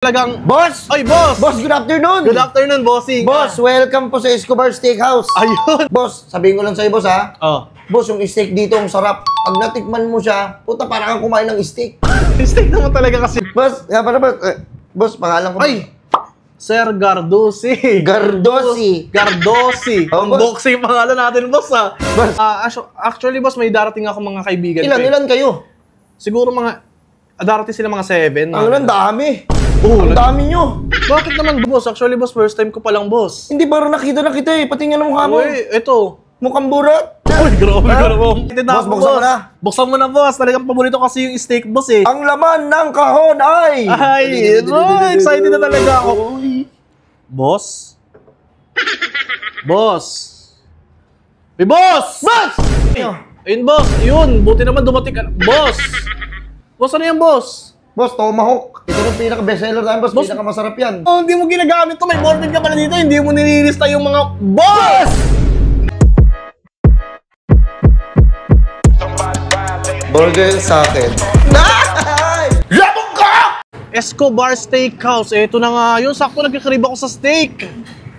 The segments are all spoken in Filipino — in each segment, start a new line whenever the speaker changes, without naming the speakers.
Talagang,
Boss!
ay, boss!
Boss, good afternoon!
Good afternoon, bossing.
Boss, welcome po sa Escobar Steakhouse.
Ayun.
Boss, sabihin ko lang sa'yo, boss, ha?
Oh.
Boss, yung steak dito, ang sarap. Pag natikman mo siya, puta, parang kang kumain ng steak.
Steak naman talaga kasi.
Boss, nga pala, boss, boss, pangalan ko.
Ay! Sir Gardosi.
Gardosi.
Gardosi.
Oh,
Ang
boss.
boxing pangalan natin, boss, ha?
Boss.
Actually, boss, may darating ako mga kaibigan.
Ilan kayo?
Siguro darating sila mga 7.
Ang dami.
Oh,
Ang dami nyo.
Bakit naman, boss? Actually, boss, first time ko palang, boss.
Hindi ba nakita na kita eh. Pati nga ng mukha mo.
Uy, ito.
Mukhang burat.
Uy, grabe ka naman.
Boss, buksan mo na.
Buksan mo na, boss. Talagang paborito kasi yung steak, boss, eh.
Ang laman ng kahon ay...
Ay, excited na talaga ako. Boss? Boss? Hey, boss!
Boss!
Ayun, boss. Yun, buti naman dumating ka. Boss! Boss, ano yan, boss?
Boss, tomahawk. Ito yung pinaka-bestseller namin, boss.
Boss,
Pinaka-masarap yan.
Oh, hindi mo ginagamit to. May boarded ka pala dito. Hindi mo nililista yung mga... Boss!
Burger sa akin. Labog ka!
Escobar Steakhouse. Ito na nga yun. Sakto nagkakarib ako sa steak.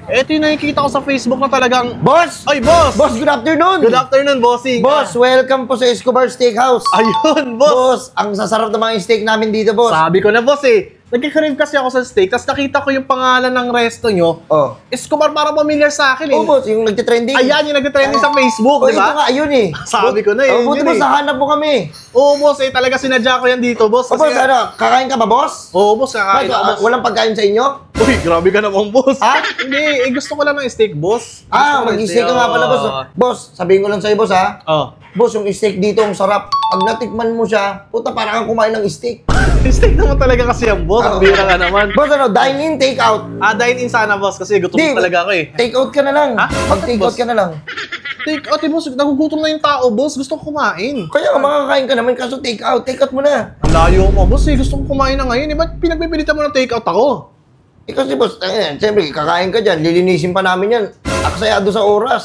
Ito yung nakikita ko sa Facebook na talagang...
Boss!
Ay, boss!
Boss, good afternoon!
Good afternoon, bossing.
Boss, welcome po sa Escobar Steakhouse.
Ayun, boss.
Boss, ang sasarap ng mga steak namin dito, boss.
Sabi ko na, boss, eh. Nagkikrave kasi ako sa steak, tapos nakita ko yung pangalan ng resto nyo.
Oh.
Escobar, parang familiar sa akin, eh.
Oh, boss, yung nagtitrending.
Ayan, yung nagtitrending sa Facebook,
Oh,
di ba?
ito nga, ayun eh.
Sabi ko na, eh.
Oh, buti
Yun,
boss,
eh.
nahanap mo kami.
Oo, boss, eh. Talaga sinadya ko yan dito, boss.
Oh, boss, ano, kakain ka ba, boss?
Oo, boss, kakain ako, boss.
Walang pagkain sa inyo?
Uy, grabe ka naman, boss.
Ha?
Hindi, gusto ko lang ng steak, boss.
Mag-steak ka nga pala, boss. Boss, sabihin ko lang sa'yo, boss, ha?
Oh.
Boss, yung steak dito, ang sarap. Pag natikman mo siya, puta, parang kang kumain ng steak.
Steak naman talaga kasi yan, boss. Ang bira ka naman.
Boss, ano, dine-in, take-out.
Dine-in sana, boss, kasi gutom talaga ako, eh.
Take-out ka na lang.
Ha?
Mag-take-out
Boss?
ka na lang.
Take out, boss. Nagugutom na yung tao, boss. Gusto ko kumain.
Kaya makakain ka naman, kaso take-out. Take-out mo na.
Ang layo mo, boss, eh. Gusto ko kumain na ngayon, eh. Ba't pinagpipilitan mo ng take out ako?
Kasi boss, siyempre, kakain ka dyan, lilinisin pa namin yan. Aksayado sa oras.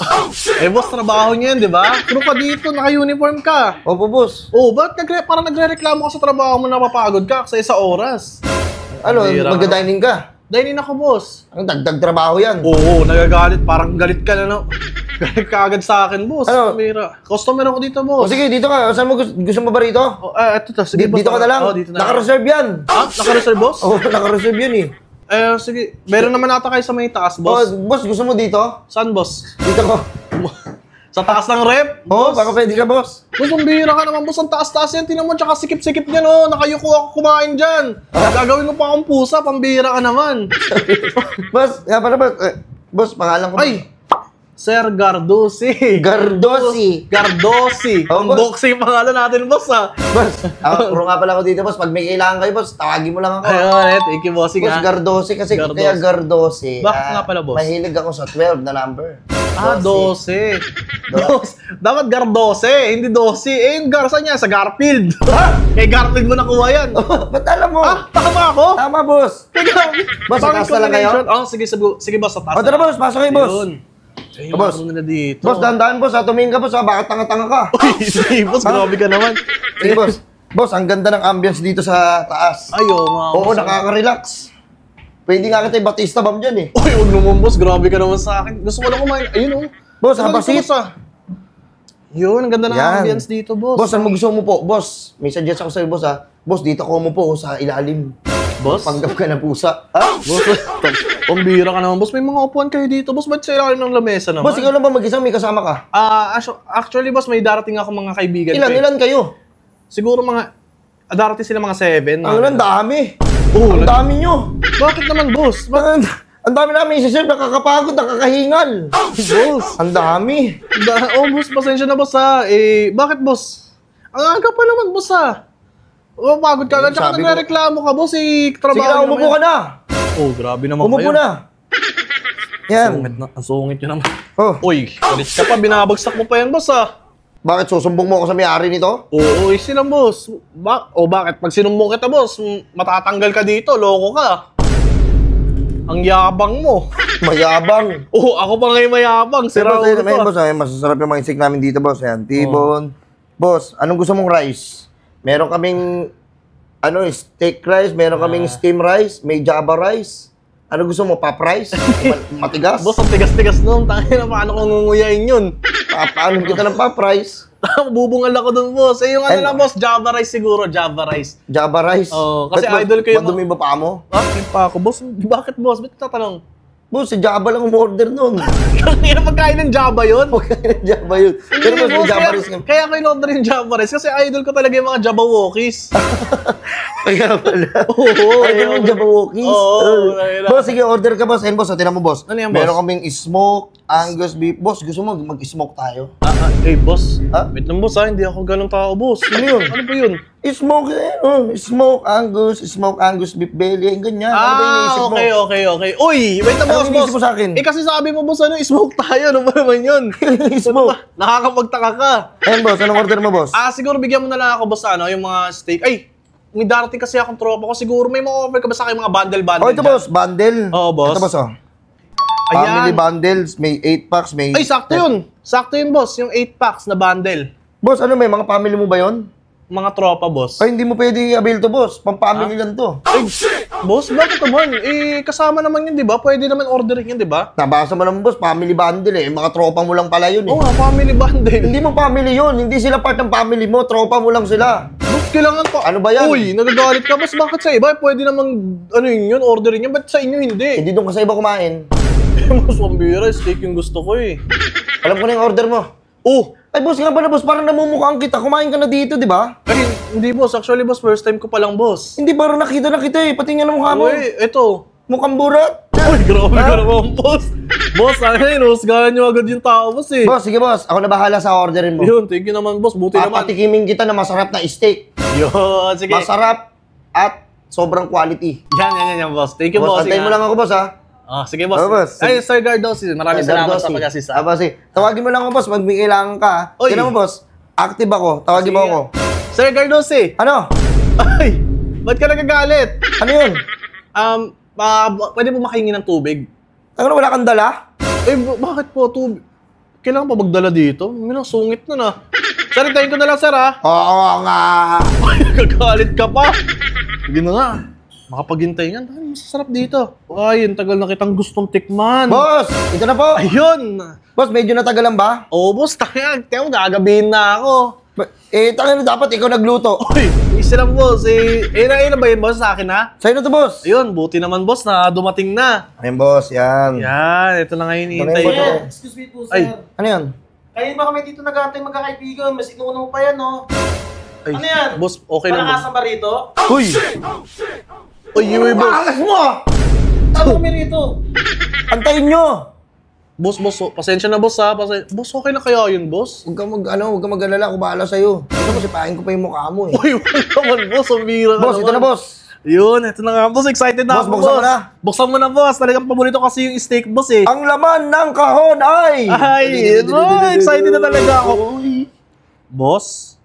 Eh, boss, trabaho niya yan, di ba? Pero ka dito, naka-uniform ka.
Opo, boss.
Oh, ba't parang nagre-reklamo ka sa trabaho mo na mapagod ka kasi sa oras?
Ano,
Bira ka.
magda-dining ka?
Dine-in ako, boss.
Ang dagdag trabaho yan.
Oo, nagagalit. Parang galit ka na, no? Galit ka agad sa akin, boss.
Ano?
Bira. Customer ako dito,
O
boss.
sige, dito ka. Saan mo gusto mo ba rito?
Oh, eto to. Sige, boss.
Dito ka na lang.
Oh, dito na.
Naka-reserve yan.
Naka-reserve, boss?
Oo, naka-reserve yun eh.
Sige. Meron naman ata kayo sa may taas,
Boss,
boss.
boss, gusto mo dito?
Saan, boss?
Dito ko.
Sa taas ng rep?
Oo, baka pwede ka, boss.
Boss, ang bihira ka naman, boss. Ang taas-taas yan. Tinan mo, tsaka sikip-sikip niyan, oh. Nakayuko ako kumain dyan. Gagawin mo pa akong pusa. Pambihira ka naman.
Boss, nga pala, boss. Boss, pangalan ko.
Ay! Sir Gardosi.
Gardosi.
Gardosi.
Oh,
Ang
boss.
boxing pangalan natin, boss, ha?
Boss, puro nga pala ako dito, boss. Pag may kailangan kayo, boss, tawagin mo lang ako.
Ayun, thank you, bossing,
Boss,
ha?
Gardosi kasi
Gardosi.
kaya Gardosi.
Bakit nga pala, boss?
Mahilig ako sa 12 na number.
12. Dapat Gardose, hindi 12. Eh, yung Garza niya, sa Garfield.
Ha?
Kay Garfield mo nakuha yan.
Ba't alam mo?
Tama ako?
Tama, boss. Boss, sa
Pangit
taas na lang kayo?
combination. Sige, boss, sa taas.
O, tara, boss. Pasok kayo, boss.
Yun. Ay,
Boss.
marunong na dito.
Boss, dahan-dahan, boss. Tumingin ka, boss. Baka tanga-tanga ka.
Uy, sige, boss, grabe ka naman.
Sige, boss. Boss, ang ganda ng ambience dito sa taas.
Ayo, mga
Oo,
boss.
nakaka-relax. Pwede nga kita yung Batista bomb dyan eh.
Uy, huwag naman, boss. Grabe ka naman sa akin. Gusto ko lang kumain. Ayun, oh.
Boss,
Ano
habasit.
dito, boss, ah? Yun, ang ganda ng
Yan.
ambience dito, boss.
Boss, saan mo gusto mo po? Boss, may suggest ako sa'yo, boss ha. Boss, dito ko mo po sa ilalim.
Boss?
Panggap ka na pusa. Ha?
Boss, pambira ka naman, boss. May mga upuan kayo dito, boss. Ba't sa ilalim ng lamesa naman?
Boss, ikaw lang ba mag-isa? May kasama ka?
Actually, boss, may darating ako mga kaibigan.
Ilan kayo?
Siguro darating sila mga 7.
Ang dami.
Oo,
Ang dami nyo.
bakit naman, boss?
Ang dami namin isa-serve, nakakapagod, nakakahingal.
Boss?
Ang dami.
Boss, pasensya na, boss, ha. Bakit, boss? Ang aga pa naman, boss, ha. Pagod ka. Tsaka
Sabi ko-
nagre-reklamo ka, boss, trabaho.
Sige na, umupo ka na.
Oh, grabe naman
Umupo
kayo.
na. Yan.
Ang sungit nyo naman.
Oh,
Uy, galit ka pa. Binabagsak mo pa yan, boss, ha.
bakit susumbong mo ako sa may-ari nito?
Oo, easy lang, boss. Bakit? Pag sinumbong kita, boss, matatanggal ka dito. Loko ka. Ang yabang mo.
Mayabang.
Oo, ako pa ngayon mayabang. Sira
Boss,
ulo
ayun,
to.
boss, ayun, masasarap yung mga steak namin dito, boss. Ayan, T-bone. Boss, anong gusto mong rice? Meron kaming steak rice, meron kaming steam rice, may java rice. Ano gusto mo, pop rice? Matigas?
Boss, ang tigas-tigas nun. Tangina, paano kung ngunguyain yun?
Paano kita ng pop rice?
Bubungal ako dun, boss. Eh, yung ano lang, boss, Java rice siguro, Java rice.
Java rice?
Oo, kasi
Ba't
idol ko yung...
madumi ba pa mo?
Ah, yung pa ako, boss. Bakit, boss? Ba't tatanong?
Boss, si Java lang umorder nun.
Kaya pagkain ng Java yun?
Pagkain ng Java yun. Pero
Hindi,
mas may
boss,
Java
kaya,
rice nga.
kaya ko in-order yung Java rice kasi idol ko talaga yung mga Java Walkies.
Kaya pala.
Oo.
Ay, ito yung Java Walkies.
Oo.
Boss, sige, order ka, boss. Ayun, boss, tinan mo, boss.
Ano yan, boss?
Meron kaming smoke, Angus beef. Boss, gusto mo mag-smoke tayo?
Boss.
Ah?
Wait lang, boss, Hindi ako ganun tao, boss.
Ano yun?
Ano ba yun?
Smoke Angus beef belly, ganyan. Ano ba yung iniisip mo?
Okay. Uy, wait lang,
Ano
boss,
iniisip mo sa akin?
Eh, kasi sabi mo, boss, smoke tayo. Ano ba naman yun?
Smoke.
Nakakapagtaka ka.
Ayun, boss, anong order mo, boss?
Siguro bigyan mo na lang ako, boss, yung mga steak. Ay, may darating kasi akong tropa ko. Siguro may mga offer ka ba sa akin mga bundle-bundle?
Oh, ito, boss, bundle.
Oo, boss.
Ito, boss, oh.
Ayan.
Family bundles, may 8 packs, may...
Ay, sakto yun. Sakto yun, boss. Yung 8 packs na bundle.
Boss, ano may mga family mo ba yon?
Mga tropa, boss.
Ay, hindi mo pwede i-avail to, boss. Pang-family lang to.
Ay, boss, bakit naman? Eh, kasama naman yun, di ba? Pwede naman ordering yun, di ba?
Nabasa mo naman, boss, family bundle eh. Mga tropa mo lang pala yun eh.
Oo nga, family bundle.
Hindi mo family yun. Hindi sila part ng family mo. Tropa mo lang sila.
Boss, kailangan ko.
Ano ba yan?
Uy, nagagalit ka, boss. Bakit sa iba? Pwede namang, yun, ordering yun. Ba't sa inyo hindi?
Hindi doon ka sa iba kumain.
Mas pambira, steak yung gusto ko eh.
Alam ko na yung order mo.
Oh!
Ay, boss, nga pala, boss. Parang namumukhaan kita. Kumain ka na dito, di ba?
Ay, hindi boss. Actually, boss, first time ko palang, boss.
Hindi, parang nakita na kita eh. Pati nga ng mukha mo.
Uy, eto.
Mukhang burat.
Uy, grabe ka naman, boss. Boss, husgahan nyo agad yung tao, boss eh.
Boss, sige, boss. Ako na bahala sa orderin mo.
Yun, thank you naman, boss. Buti naman.
Papatikimin kita na masarap na steak.
Yun, sige.
Masarap at sobrang quality.
Yan, boss. Thank you,
Boss,
boss.
antayin mo lang ako, boss, ha?
Sige, boss.
Oh, boss.
Ay, Sir Gardosi, maraming salamat sa pag-assist.
Boss, tawagin mo lang ako, boss. Pag may kailangan ka.
Oy.
Tinan mo, boss. Active ako. Tawagin mo ako.
Sir Gardosi.
Ano?
Ay, ba't ka nagagalit?
Ano yun?
Pwede mo makahingi ng tubig?
Ano, wala kang dala?
Eh, bakit po tubig? Kailangan pa magdala dito? May sungit na na. Sir, hintayin ko na lang, sir, ha?
Oo nga.
Ay, nagagalit ka pa. Sige na nga. Makapaghintay nga. Ay, masasarap dito. Ay, ang tagal na kitang gustong tikman.
Boss, ito na po.
Ayun.
Boss, medyo natagalan ba?
Oo, boss. Tayo, gagabihin na ako.
Tangin na dapat ikaw nagluto.
Uy, isa lang, boss. Na ba yun, boss, sa akin, ha?
Sa'yo na to, boss.
Ayun, buti naman, boss, na dumating na.
Ayun, boss. Yan.
Yan, ito na ngayon hinihintay
Ito na
ko.
yun.
Excuse me po, sir.
Ay.
Ano yan?
Kayo ba kami dito nag-aantay magkakaibigan? Mas inuuno mo pa yan, no?
Ay,
Ano yan?
boss, okay lang.
Palakasan ba rito?
Uy!
Uy, boss.
Alas mo!
Tama kami rito.
Antayin nyo!
Boss, pasensya na, boss, ha? Boss, okay na kaya yun, boss?
Huwag kang mag-alala. Ako bahala sa'yo. Gusto mo, sipahin ko pa yung mukha mo eh.
Uy, wala naman, boss. Ang bira ka
Boss, ito na, boss.
Yun, ito na nga, boss. Excited na
Boss,
ako,
buksan mo na.
Buksan mo na, boss. Talagang paborito kasi yung steak, boss, eh.
Ang laman ng kahon ay...
Ay, excited na talaga ako. Boss?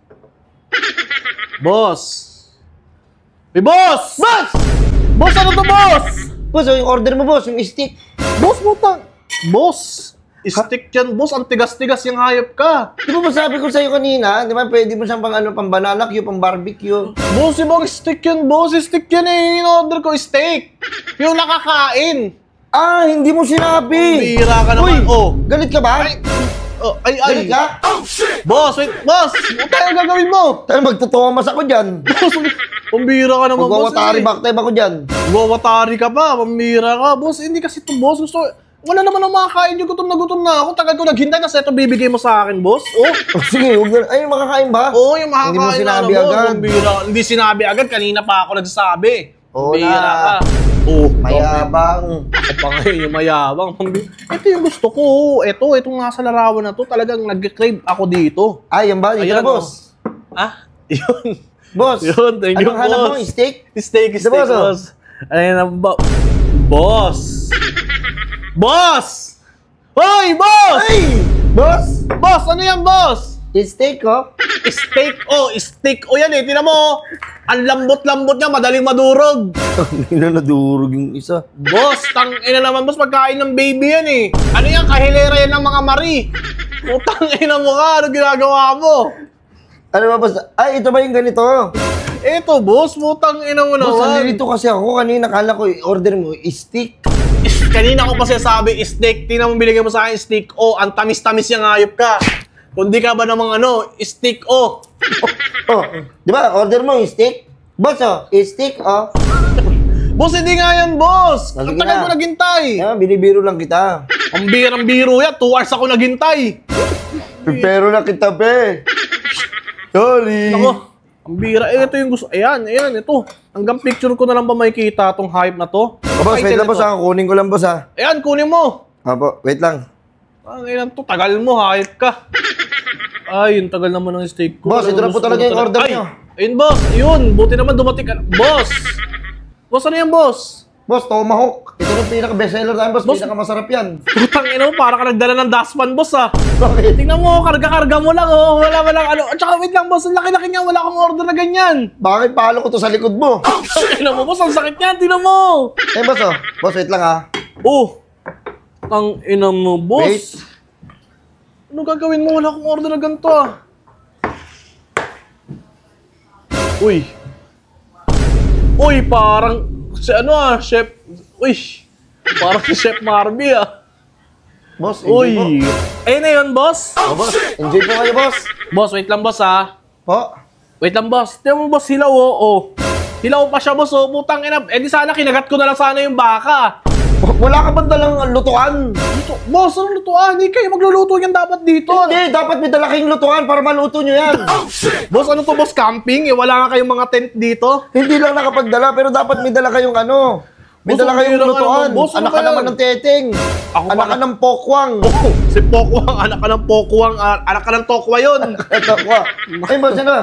Boss? Hey, boss!
Boss!
Boss, ano to, boss?
Boss, yung order mo, boss. Yung steak.
Boss, putang. Boss, steak yan, boss. Ang tigas-tigas yung hayop ka.
Di ba sabi ko sa'yo kanina, di ba pwede mo siyang pang banana Q, pang barbecue.
Boss, ibang steak yan, boss. Steak yan eh. In-order ko steak. Yung nakakain.
Ah, hindi mo sinabi.
Bira ka naman.
Uy,
Oh.
galit ka ba?
Ay.
Galit ka?
Boss, wait. Boss, ano tayo gagawin mo?
Tayo magtutumas ako dyan.
Boss, pambira ka naman, boss.
Magwawatari back time ako dyan.
Magwawatari ka pa. Pambira ka. Boss, hindi kasi ito, boss. Gusto, wala naman ang makakain yung gutom na ako. Tagal ko naghintay na sa ito bibigay mo sa akin, boss. Oh.
Sige, huwag na. Ay, makakain ba?
Oo, yung makakain
Hindi mo sinabi
boss.
agad.
Pambira. Hindi sinabi agad. Kanina pa ako nagsasabi.
Oo
Pambira
na.
ka. Oh,
Mayabang.
Ako pa ngayon yung mayabang. Ito yung gusto ko. Itong nasa larawan na to, talagang nag-crave ako dito.
Ay, yan ba? Dito na, boss.
Ah, yun.
Boss.
Yun, thank you,
Anong hanap mo?
boss.
Steak?
Steak,
Ito, boss, oh.
boss. Ayun na, boss. Boss! Hoy, boss!
Ay! Boss?
Boss, ano yan, boss?
Steak, oh.
Steak. O yan eh, tinan mo. Ang lambot-lambot niya, madaling madurog.
Hindi na nadurog yung isa.
Boss, ina naman, boss, pagkain ng baby yan eh. Ano yan, kahilera yan ng mga mari. Utang ina mo ka, ano ginagawa mo?
Ano ba, boss? Ay, ito ba yung ganito?
Eto, boss, putang ina mo
Boss,
naman.
nandito kasi ako kanina. Kala ko, order mo, steak.
Kanina ko pa sabi, steak. Tingnan mo binigay mo sa akin, steak. Oh, ang tamis-tamis yung hayop ka. Kundi ka ba namang steak, oh.
Oh, di ba, order mo yung steak? Boss, steak,
Boss, hindi nga yan, boss.
Sige
Ang tagal
na.
ko naghintay.
Binibiro lang kita.
Ang birang-biro yan. 2 hours ako naghintay.
Pero na kita, be. Sorry.
Ako, ang bira. Ito yung gusto. Ayan, ito. Hanggang picture ko na lang ba makikita itong hype na to?
Boss, wait lang, boss, kunin ko lang, boss,
Ayan, kunin mo.
Apo, wait lang.
Ang ilan to, tagal mo, hype ka. Ay, yung tagal naman ng steak ko.
Boss, ito na po talaga yung order
Ay,
nyo.
ayun, boss. Ayun, buti naman dumating ka. Boss! Boss, ano yan, boss?
Boss, tomahawk. Ito yung pinaka-bestseller namin, boss.
Boss.
Pinaka-masarap yan.
Putang ina mo, para ka nagdala ng dustpan, boss, ah.
Bakit?
Tingnan mo, karga-karga mo lang, oh. Wala ano. At saka, wait lang, boss. Ang laki-laki niya. Wala akong order na ganyan.
Bakit palo ko to sa likod mo?
Tingnan mo, boss. Ang sakit niyan. Tingnan mo.
Boss, Boss, wait lang,
Oh. Tang ina mo, boss.
Wait.
Ano gagawin mo? Wala akong order na ganito, ah. Uy. Uy, parang si chef. Uy. Parang si Chef Marby, ah.
Boss, enjoy po.
Uy. Ayun na yun, boss.
Boss, enjoy po kayo, boss.
Boss, wait lang, boss, ah.
Po.
Wait lang, boss. Tingnan mo, boss, hilaw, oh. Hilaw pa siya, boss, oh. Putang ina. Eh, di sana kinagat ko na lang sana yung baka.
Wala ka ba dalang lutuan?
Boss, anong lutuan? Hindi kayo magluluto yan dapat dito.
Hindi, dapat may dala kayong lutuan para maluto nyo yan.
Boss, ano to, boss? Camping? Eh, wala nga kayong mga tent dito.
Hindi lang nakapagdala, pero dapat may dala kayong May
Boss,
dala
ang
kayong
hirap,
lutuan.
boss, ano
Anak
ba
ka
yan?
naman ng teteng.
Ako
Anak ka
pala.
ng pokwang.
Oh, si Pokwang, anak ka ng Pokwang, anak ka ng Tokwa yun.
Ito ko. Ay, boss, ano?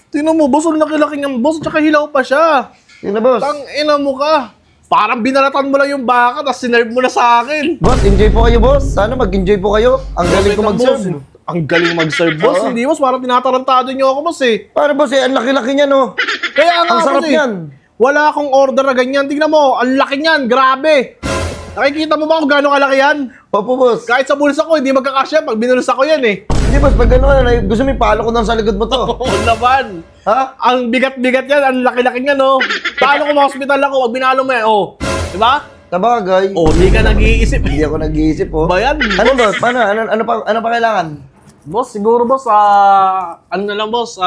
Tingnan mo, boss, ang laki-laki ng boss, tsaka hilaw pa siya.
Yun na, boss.
Tang ina mo ka. Parang binalatan mo lang yung baka, tapos sinerve mo na sa akin.
Boss, enjoy po kayo, boss. Sana mag-enjoy po kayo. Ang galing ko
Wait lang,
mag-serve.
boss. Ang galing mag-serve, boss.
Oo.
Hindi, boss, parang tinatarantado niyo ako, boss, eh.
Para, boss, ang laki-laki niya, no?
Kaya nga,
Ang sarap
boss,
yan.
Wala akong order na ganyan. Tingnan mo, ang laki niyan, grabe. Nakikita mo ba kung gaano kalaki yan?
Opo, boss.
Kahit sa bulsa ko, hindi magkakasya pag binulsa ko yan, eh.
Hindi, boss, pag gano'n, gusto mo ipalo ko lang sa likod mo to.
Oo naman.
Ha?
Ang bigat-bigat yan, ang laki-laki niyan, oh. Paano kung ma-hospital ako, pag binalo mo yan, oh. Diba?
Tabagay.
Oh, hindi ka nag-iisip.
Hindi ako nag-iisip, oh.
Ba yan?
Ano, boss? Paano? Ano pa kailangan?
Boss, siguro, boss, ano na lang, boss,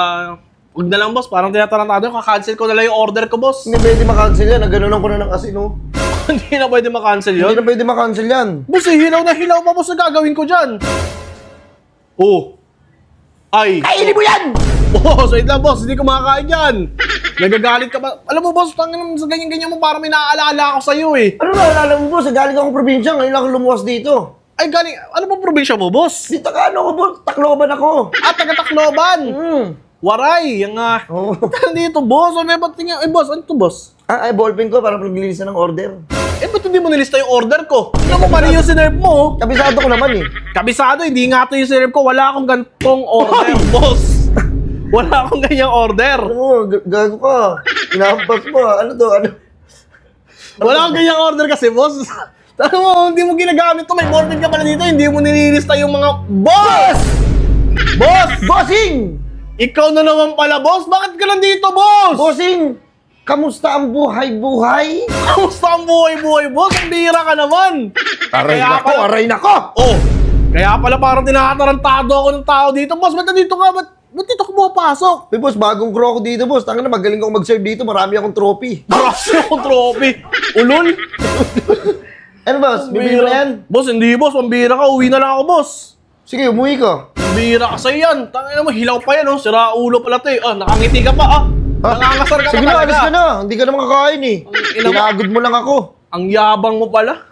huwag na lang, boss. Parang tinatarantado yung kakancel ko na lang yung order ko, boss.
Hindi pwede makancel yan. Naganonan ko na ng casino.
Hindi na pwede makancel
Hindi
yun.
na pwede makancel yan.
Boss, hilaw na hilaw pa, boss, na gagawin ko dyan. Oh. Ay.
Kainin mo yan!
Boss, wait lang, boss. Hindi ko makakain yan. Nagagalit ka ba? Alam mo, boss, tangin sa ganyan-ganyan mo, parang may naaalala ako sa'yo, eh.
Ano na, alala mo, boss? Galing akong probinsya. Ngayon lang ako lumuwas dito.
Ay, galing. Ano ba probinsya mo, boss?
Dito ka, ano ko, boss? Tacloban ako.
Taga-Tacloban. Waray, yung
Oo.
dito, boss. Ano ba tingin? Eh, boss, ano to, boss?
Ay, ballpen ko para paglilisan ng order.
Eh, ba't hindi mo nilista yung order ko? Tingnan mo, mali yung sinerve mo, oh.
Kabisado ko naman, eh.
Kabisado, hindi nga ito yung sinerve ko. Wala akong gantong order, boss. Wala akong ganyang order.
Ano mo, gago ka. Inahampas mo, Ano to? Ano?
Wala akong ganyang order kasi, boss. Tama mo, hindi mo ginagamit to. May ballpen ka pala dito. Hindi mo nililista yung mga... Boss! Boss!
Bossing!
Ikaw na naman pala, boss. Bakit ka nandito, boss?
Bossing! Kamusta ang buhay-buhay?
Kamusta ang buhay-buhay, boss? Ang bihira ka naman.
Aray nako!
Oh, kaya pala parang tinatarantado ako ng tao dito. Boss, ba't nandito ka? Ba't dito ka pumapasok?
Hey, boss, bagong crew ako dito, boss. Tangina, magaling ako mag-serve dito. Marami akong trophy.
Marami akong trophy. Ulol?
Ano, boss? Bibili mo na yan?
Boss, hindi, boss. Pambira ka. Uwi na lang ako, boss.
Sige, umuwi ko.
Pambira ka sa'yo yan. Tangina mo, hilaw pa yan, oh. Sira ulo pala to, eh. Ah, nakangiti ka pa, ah. Nangangasar ka
Sige
pa
na,
talaga.
alis ka na. Hindi ka na makakain, eh.
ina mo.
Tinagod mo lang ako.
Ang yabang mo pala.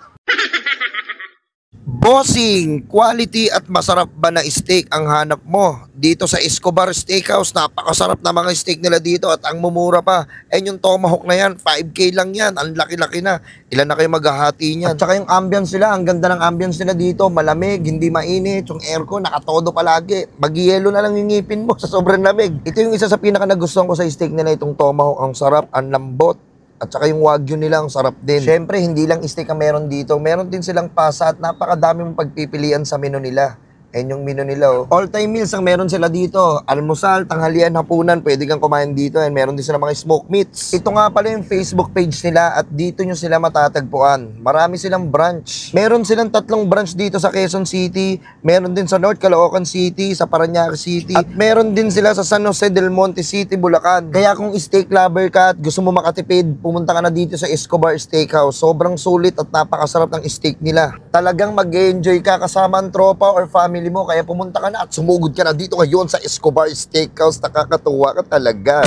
Bossing, quality at masarap ba na steak ang hanap mo? Dito sa Escobar Steakhouse, napakasarap na mga steak nila dito at ang mumura pa. Eh yung tomahawk na yan, 5K lang yan, ang laki-laki na. Ilan na kayo maghahati niyan? At saka yung ambience nila, ang ganda ng ambience nila dito, malamig, hindi mainit, yung aircon nakatodo palagi. Mag-yelo na lang yung ngipin mo sa sobrang lamig. Ito yung isa sa pinaka nagustuhan ko sa steak nila, itong tomahawk, ang sarap, ang lambot. At saka yung wagyu nila, ang sarap din. Siyempre, hindi lang steak ang meron dito. Meron din silang pasa at napakadami mong pagpipilian sa menu nila. Ayan yung menu nila, oh. All-time meals ang meron sila dito. Almusal, tanghalian, hapunan, pwede kang kumain dito. And meron din sila mga smoke meats. Ito nga pala yung Facebook page nila at dito nyo sila matatagpuan. Marami silang branch. Meron silang 3 branch dito sa Quezon City. Meron din sa North Caloocan City, sa Parañaque City. At meron din sila sa San Jose del Monte City, Bulacan. Kaya kung steak lover ka at gusto mo makatipid, pumunta ka na dito sa Escobar Steakhouse. Sobrang sulit at napakasarap ng steak nila. Talagang mag-enjoy ka kasama ang tropa or family mo, kaya pumunta ka na at sumugod ka na dito ngayon sa Escobar Steakhouse. Nakakatuwa ka talaga.